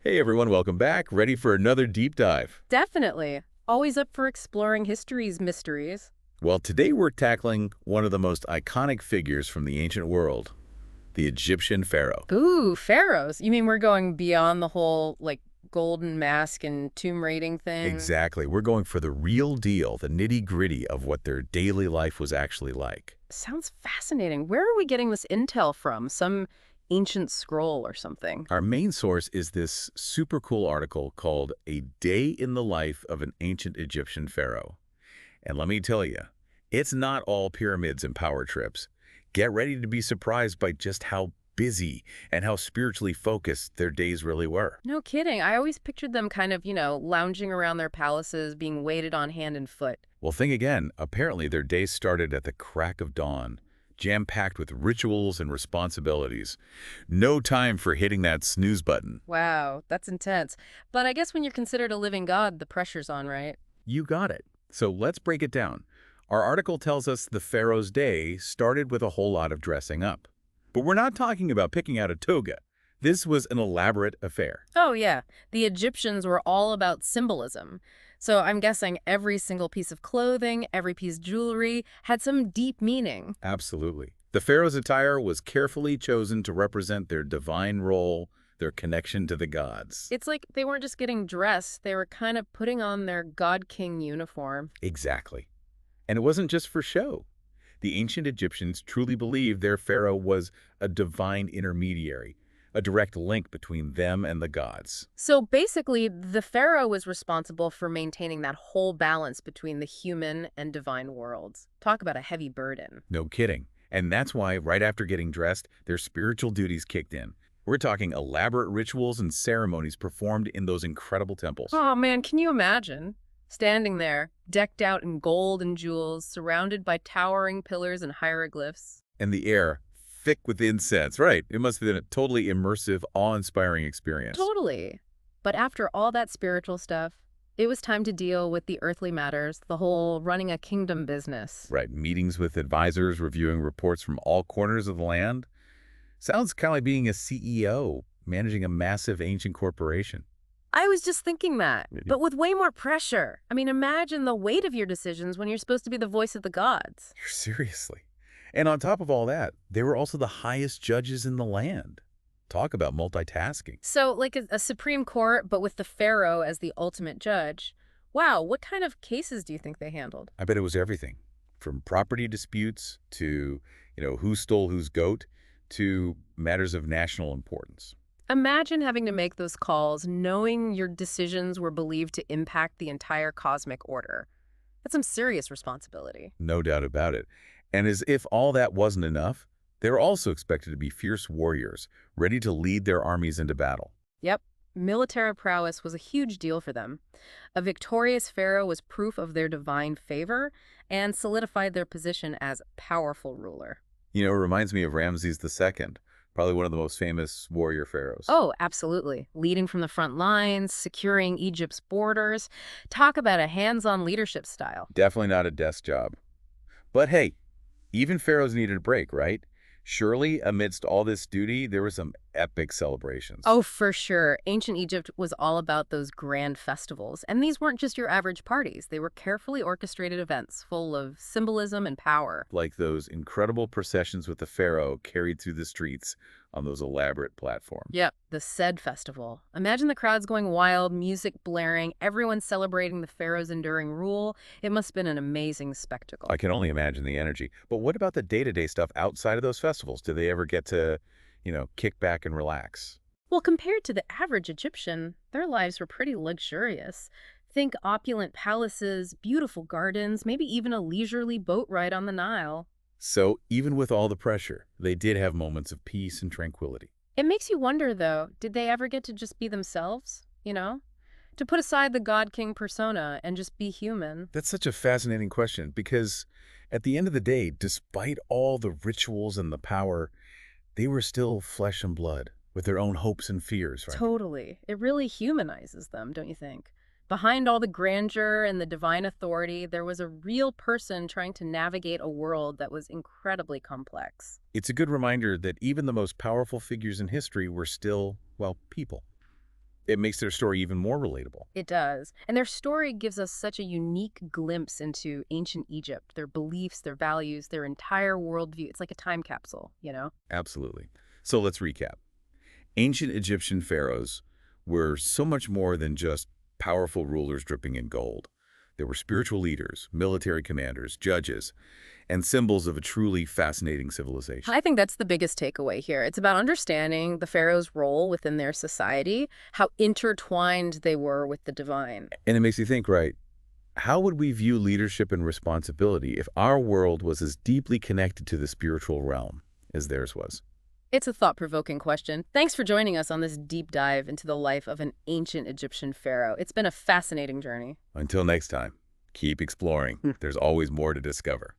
Hey everyone, welcome back. Ready for another deep dive? Definitely. Always up for exploring history's mysteries. Well, today we're tackling one of the most iconic figures from the ancient world, the Egyptian pharaoh. Ooh, pharaohs. You mean we're going beyond the whole, golden mask and tomb raiding thing? Exactly. We're going for the real deal, the nitty-gritty of what their daily life was actually like. Sounds fascinating. Where are we getting this intel from? Some ancient scroll or something? Our main source is this super cool article called A Day in the Life of an Ancient Egyptian Pharaoh. And let me tell you, it's not all pyramids and power trips. Get ready to be surprised by just how busy and how spiritually focused their days really were. No kidding. I always pictured them kind of, lounging around their palaces, being waited on hand and foot. Well, think again. Apparently, their days started at the crack of dawn, jam-packed with rituals and responsibilities. No time for hitting that snooze button. Wow, that's intense. But I guess when you're considered a living god, the pressure's on, right? You got it. So let's break it down. Our article tells us the pharaoh's day started with a whole lot of dressing up. But we're not talking about picking out a toga. This was an elaborate affair. Oh, yeah. The Egyptians were all about symbolism. So I'm guessing every single piece of clothing, every piece of jewelry had some deep meaning. Absolutely. The pharaoh's attire was carefully chosen to represent their divine role, their connection to the gods. It's like they weren't just getting dressed, they were kind of putting on their god-king uniform. Exactly. And it wasn't just for show. The ancient Egyptians truly believed their pharaoh was a divine intermediary, a direct link between them and the gods. So basically, the pharaoh was responsible for maintaining that whole balance between the human and divine worlds. Talk about a heavy burden. No kidding. And that's why, right after getting dressed, their spiritual duties kicked in. We're talking elaborate rituals and ceremonies performed in those incredible temples. Oh man, can you imagine? Standing there, decked out in gold and jewels, surrounded by towering pillars and hieroglyphs. And the air thick with incense, right? It must have been a totally immersive, awe-inspiring experience. Totally. But after all that spiritual stuff, it was time to deal with the earthly matters, the whole running a kingdom business. Right, meetings with advisors, reviewing reports from all corners of the land. Sounds kind of like being a CEO, managing a massive ancient corporation. I was just thinking that, Maybe. but with way more pressure. I mean, imagine the weight of your decisions when you're supposed to be the voice of the gods. Seriously. And on top of all that, they were also the highest judges in the land. Talk about multitasking. So, like a Supreme Court, but with the pharaoh as the ultimate judge. Wow, what kind of cases do you think they handled? I bet it was everything from property disputes to, who stole whose goat to matters of national importance. Imagine having to make those calls knowing your decisions were believed to impact the entire cosmic order. That's some serious responsibility. No doubt about it. And as if all that wasn't enough, they were also expected to be fierce warriors, ready to lead their armies into battle. Yep, military prowess was a huge deal for them. A victorious pharaoh was proof of their divine favor and solidified their position as a powerful ruler. It reminds me of Ramses II, probably one of the most famous warrior pharaohs. Oh, absolutely. Leading from the front lines, securing Egypt's borders. Talk about a hands-on leadership style. Definitely not a desk job. But hey, even pharaohs needed a break, right? Surely, amidst all this duty, there were some epic celebrations. Oh, for sure. Ancient Egypt was all about those grand festivals. And these weren't just your average parties. They were carefully orchestrated events full of symbolism and power. Like those incredible processions with the pharaoh carried through the streets on those elaborate platforms. Yep, the Sed Festival. Imagine the crowds going wild, music blaring, everyone celebrating the pharaoh's enduring rule. It must have been an amazing spectacle. I can only imagine the energy. But what about the day-to-day stuff outside of those festivals? Do they ever get to, kick back and relax? Well, compared to the average Egyptian, their lives were pretty luxurious. Think opulent palaces, beautiful gardens, maybe even a leisurely boat ride on the Nile. So even with all the pressure, they did have moments of peace and tranquility. It makes you wonder, though, did they ever get to just be themselves, To put aside the God-King persona and just be human? That's such a fascinating question because at the end of the day, despite all the rituals and the power, they were still flesh and blood with their own hopes and fears, right? Totally. It really humanizes them, don't you think? Behind all the grandeur and the divine authority, there was a real person trying to navigate a world that was incredibly complex. It's a good reminder that even the most powerful figures in history were still, well, people. It makes their story even more relatable. It does. And their story gives us such a unique glimpse into ancient Egypt, their beliefs, their values, their entire worldview. It's like a time capsule, you know? Absolutely. So let's recap. Ancient Egyptian pharaohs were so much more than just powerful rulers dripping in gold. There were spiritual leaders, military commanders, judges, and symbols of a truly fascinating civilization. I think that's the biggest takeaway here. It's about understanding the pharaoh's role within their society, how intertwined they were with the divine. And it makes you think, right, how would we view leadership and responsibility if our world was as deeply connected to the spiritual realm as theirs was? It's a thought-provoking question. Thanks for joining us on this deep dive into the life of an ancient Egyptian pharaoh. It's been a fascinating journey. Until next time, keep exploring. There's always more to discover.